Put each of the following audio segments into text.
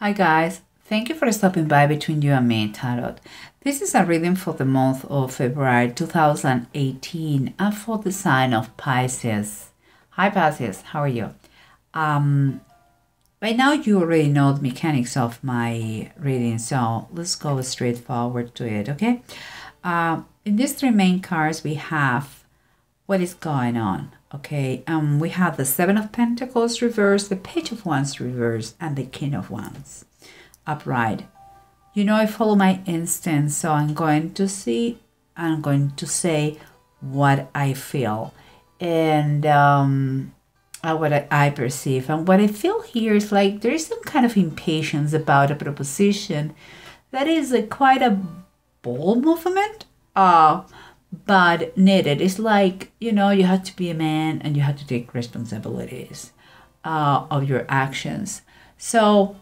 Hi guys, thank you for stopping by Between You and Me Tarot. This is a reading for the month of February 2018 and for the sign of Pisces. Hi Pisces, how are you? Right now you already know the mechanics of my reading, so let's go straight forward to it, okay? In these three main cards we have what is going on, okay? We have the Seven of Pentacles reversed, the Page of Wands reversed, and the King of Wands upright. You know, I follow my instincts, so I'm going to say what I feel and what I perceive. And what I feel here is like there is some kind of impatience about a proposition that is quite a bold movement, but needed. It's like, you know, you have to be a man and you have to take responsibilities of your actions. So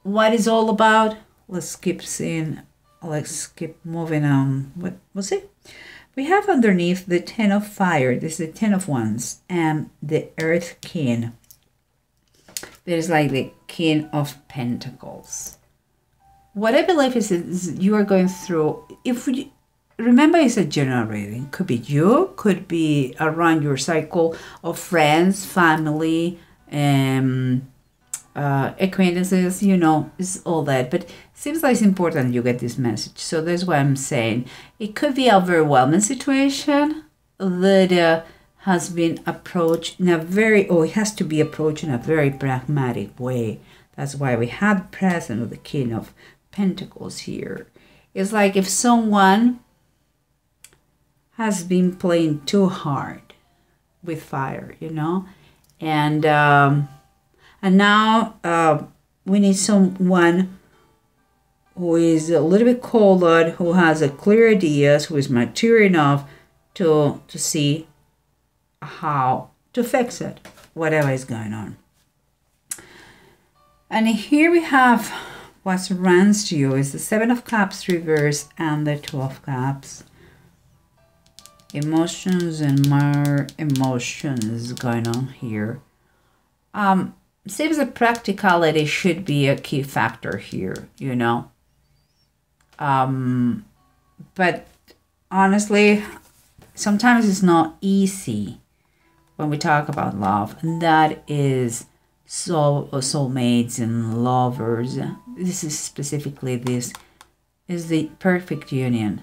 what is all about? Let's keep seeing. Let's keep moving on. What was it? We have underneath the Ten of Fire. This is the Ten of Wands and the Earth King. There is like the King of Pentacles. What I believe is you are going through. If we remember, it's a general reading. Could be you. Could be around your cycle of friends, family, acquaintances, you know, it's all that. But it seems like it's important you get this message. So that's why I'm saying it could be a overwhelming situation that has been approached in a very, or it has to be approached in a very pragmatic way. That's why we have present of the King of Pentacles here. It's like if someone has been playing too hard with fire, you know, and now we need someone who is a little bit colder, who has a clear ideas, who is mature enough to see how to fix it, whatever is going on. And here we have what surrounds you is the Seven of Cups reversed and the Two of Cups. Emotions and more emotions going on here. Seems that practicality should be a key factor here, you know. But honestly, sometimes it's not easy when we talk about love, and that is soulmates and lovers. This is specifically, this is the perfect union,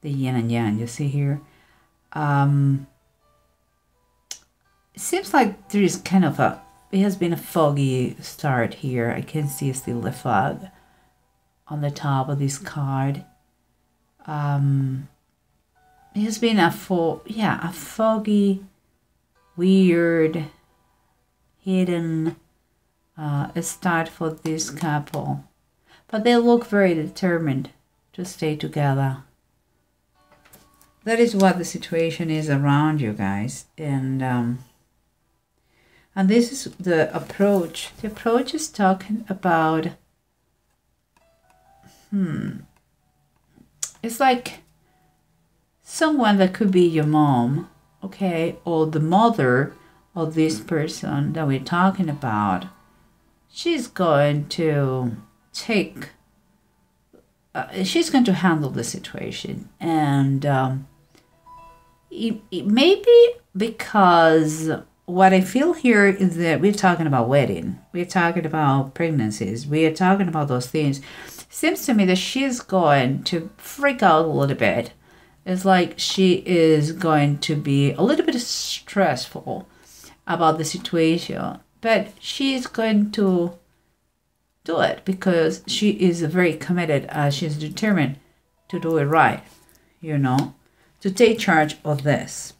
the yin and yang, you see here. It seems like there is kind of it has been a foggy start here. I can see still the fog on the top of this card. It has been a foggy, weird, hidden start for this couple. But they look very determined to stay together. That is what the situation is around you guys. And this is the approach. The approach is talking about, it's like someone that could be your mom, okay, or the mother of this person that we're talking about. She's going to she's going to handle the situation. And it may be because what I feel here is that we're talking about wedding. We're talking about pregnancies. We are talking about those things. Seems to me that she's going to freak out a little bit. It's like she is going to be a little bit stressful about the situation. But she's going to do it because she is very committed. She's determined to do it right, you know, to take charge of this.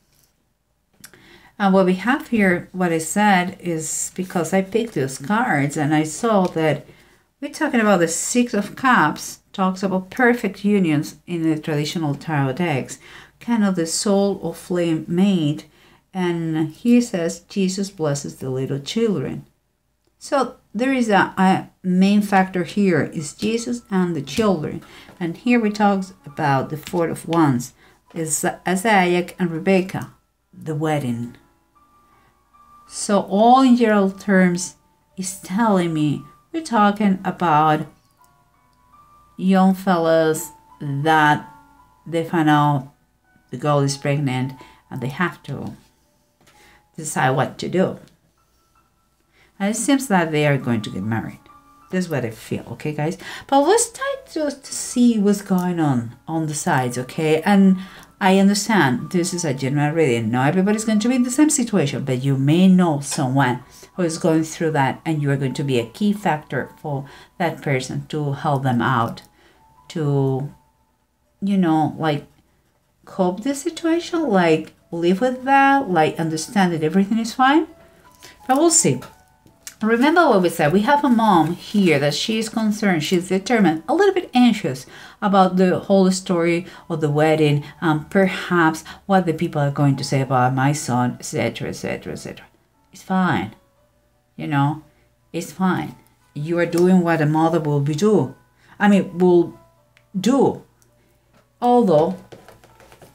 And what we have here, what I said is because I picked those cards and I saw that we're talking about the Six of Cups, talks about perfect unions in the traditional tarot decks, kind of the soul of flame mate. And he says Jesus blesses the little children. So there is a main factor here is Jesus and the children. And here we talk about the Four of Wands, is Isaac and Rebecca, the wedding. So all in general terms is telling me We're talking about young fellas that they find out the girl is pregnant and they have to decide what to do. And it seems that they are going to get married. This is what I feel, okay, guys? But let's try to see what's going on the sides, okay? And I understand this is a general reading. Not everybody's going to be in the same situation, but you may know someone who is going through that, and you are going to be a key factor for that person to help them out, to, you know, like, cope the situation, like, live with that, like, understand that everything is fine. But we'll see. Remember what we said. We have a mom here that she's concerned, she's determined, a little bit anxious about the whole story of the wedding, perhaps what the people are going to say about my son, etc., etc., etc. It's fine. You know, it's fine. You are doing what a mother will do. Although,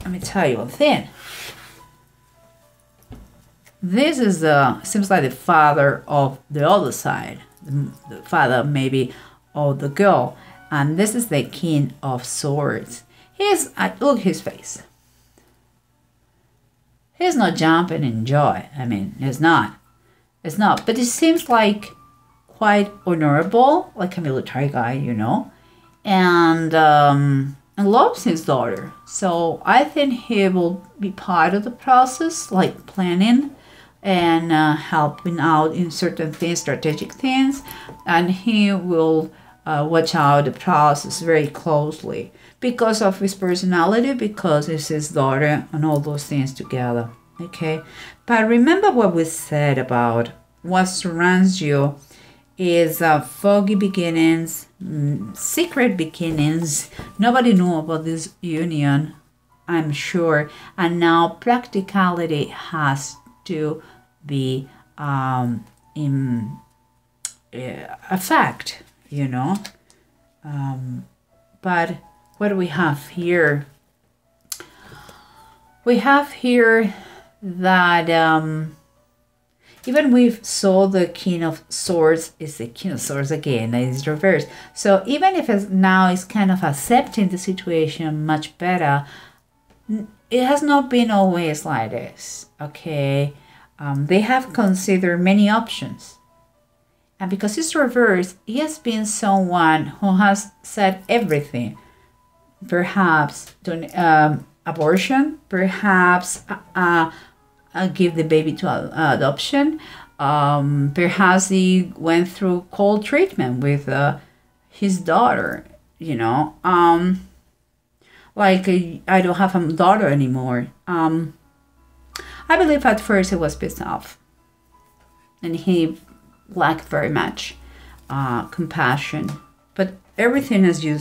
let me tell you one thing. This is seems like the father of the other side, the father maybe of the girl, and this is the King of Swords. Look his face. He's not jumping in joy. I mean, he's not. It's not. But it seems like quite honorable, like a military guy, you know, and loves his daughter. So I think he will be part of the process, like planning and helping out in certain things, strategic things, and he will watch out the process very closely because of his personality, because it's his daughter, and all those things together. Okay, but remember what we said about what surrounds you is foggy beginnings, secret beginnings. Nobody knew about this union, I'm sure, and now practicality has to be in a fact, you know. But what do we have here? We have here that even we saw the King of Swords is the King of Swords again, that is reversed. So even if it's now is kind of accepting the situation much better, it has not been always like this, okay? They have considered many options. And because it's reversed, he has been someone who has said everything. Perhaps abortion, perhaps give the baby to adoption. Perhaps he went through cold treatment with his daughter, you know. Like, I don't have a daughter anymore. I believe at first he was pissed off. And he lacked very much compassion. But everything, as you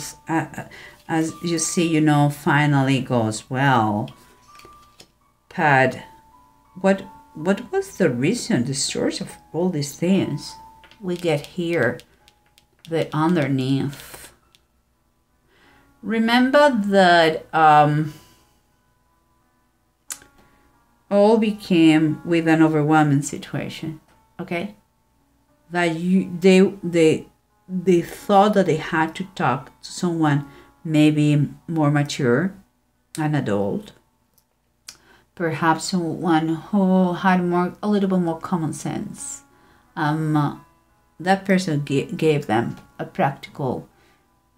see, you know, finally goes well. But what was the reason, the source of all these things? We get here, the underneath. Remember that all became with an overwhelming situation, okay? That they thought that they had to talk to someone maybe more mature, an adult, perhaps someone who had a little bit more common sense. That person gave them a practical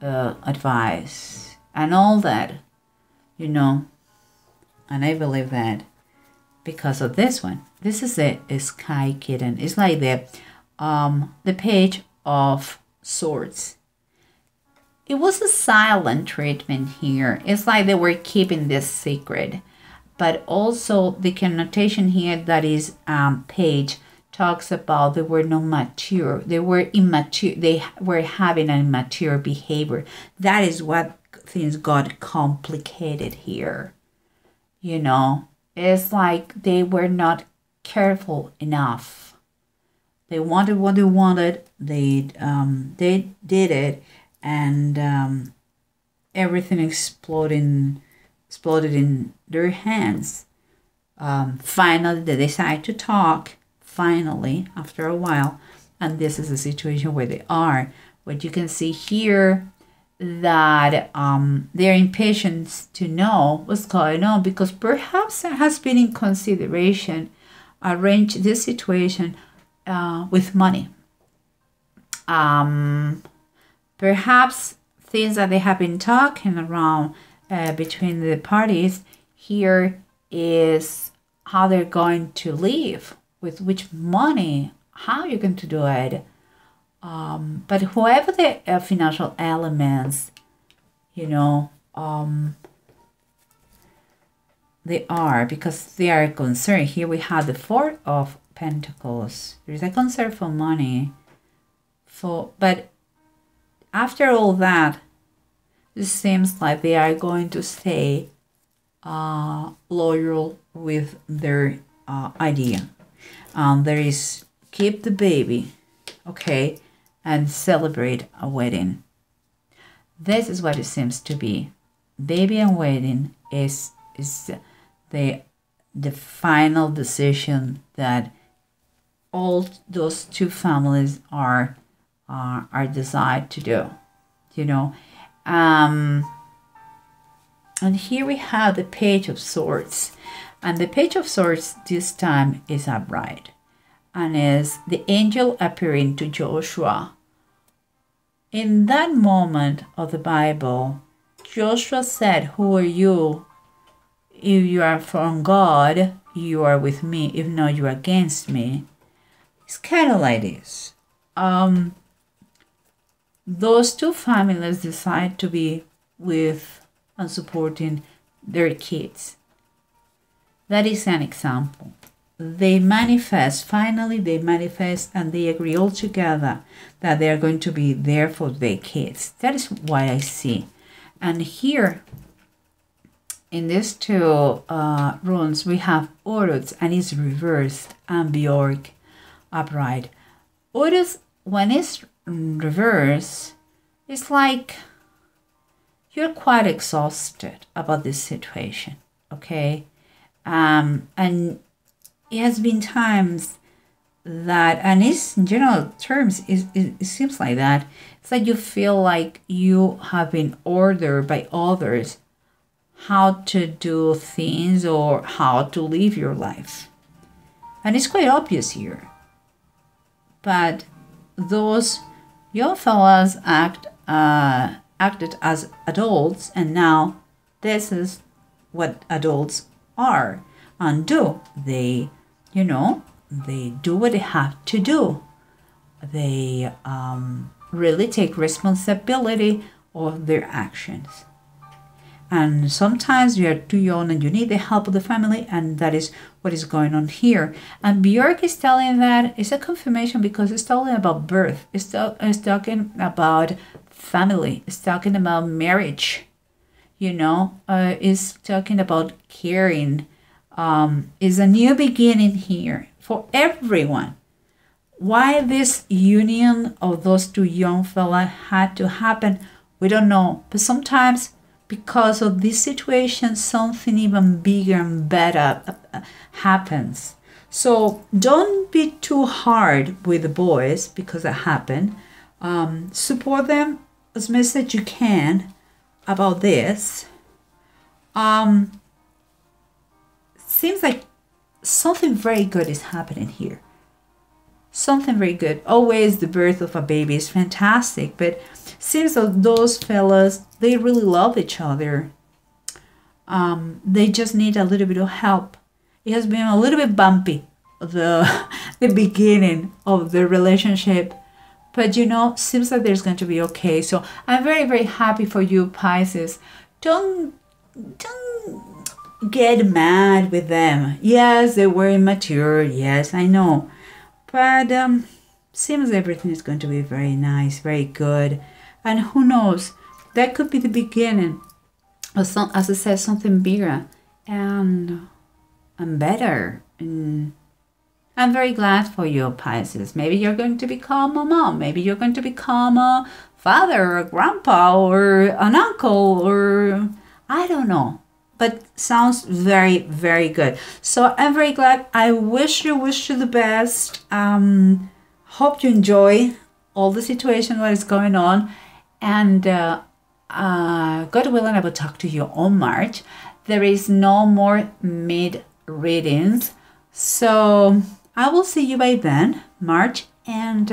advice and all that, you know. And I believe that because of this one. This is a Sky Kitten. It's like the Page of Swords. It was a silent treatment here. It's like they were keeping this secret. But also the connotation here that is page talks about they were not mature. They were immature. They were having an immature behavior. That is what things got complicated here. You know, it's like they were not careful enough. They wanted what they wanted. They did it, and everything exploded in their hands. Finally, they decide to talk. Finally, after a while, And this is a situation where they are. But you can see here that they're impatient to know what's going on, because perhaps it has been in consideration arrange this situation with money. Perhaps things that they have been talking around between the parties here is how they're going to live, with which money, how you're going to do it. But whoever the financial elements, you know, they are, because they are concerned. Here we have the Four of Pentacles. There is a concern for money. But after all that, it seems like they are going to stay loyal with their idea. There is keep the baby, okay, and celebrate a wedding. This is what it seems to be. Baby and wedding is the final decision that all those two families are desired to do, you know. And here we have the Page of Swords, and the Page of Swords this time is upright, and is the angel appearing to Joshua. In that moment of the Bible, Joshua said, "Who are you? If you are from God, you are with me. If not, you are against me." It's kind of like this. Those two families decide to be with and supporting their kids. That is an example. They manifest, finally they manifest, and they agree all together that they are going to be there for their kids. That is what I see. And here, in these two runes, we have Uruz, and it's reversed, and Bjork upright. Uruz, when it's reversed, it's like you're quite exhausted about this situation, okay? And it has been times that, and it's in general terms, it seems like that. It's like you feel like you have been ordered by others how to do things or how to live your life. And it's quite obvious here. But those young fellas acted as adults, and now this is what adults are and do. They, you know, they do what they have to do. They really take responsibility of their actions. And sometimes you are too young and you need the help of the family, and that is what is going on here. And Björk is telling that it's a confirmation because it's talking about birth. It's talking about family. It's talking about marriage. You know, it's talking about caring. It's a new beginning here for everyone. Why this union of those two young fellas had to happen, we don't know. But sometimes, because of this situation, something even bigger and better happens. So don't be too hard with the boys because it happened. Support them as much as you can about this. Seems like something very good is happening here. Something very good. Always the birth of a baby is fantastic, but seems that those fellas, they really love each other. They just need a little bit of help. It has been a little bit bumpy, the beginning of the relationship, but you know, seems like there's going to be okay. So I'm very, very happy for you, Pisces. Don't get mad with them. Yes, they were immature. Yes, I know. But seems everything is going to be very nice, very good. And who knows, that could be the beginning of some, as I said, something bigger and better. And I'm very glad for you, Pisces. Maybe you're going to become a mom. Maybe you're going to become a father or a grandpa or an uncle, or I don't know. But sounds very, very good. So I'm very glad. I wish you the best. hope you enjoy all the situation, what is going on. And God willing, I will talk to you on March. There is no more mid readings. So I will see you by then, March. And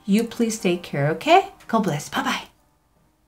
you please take care, okay? God bless. Bye-bye.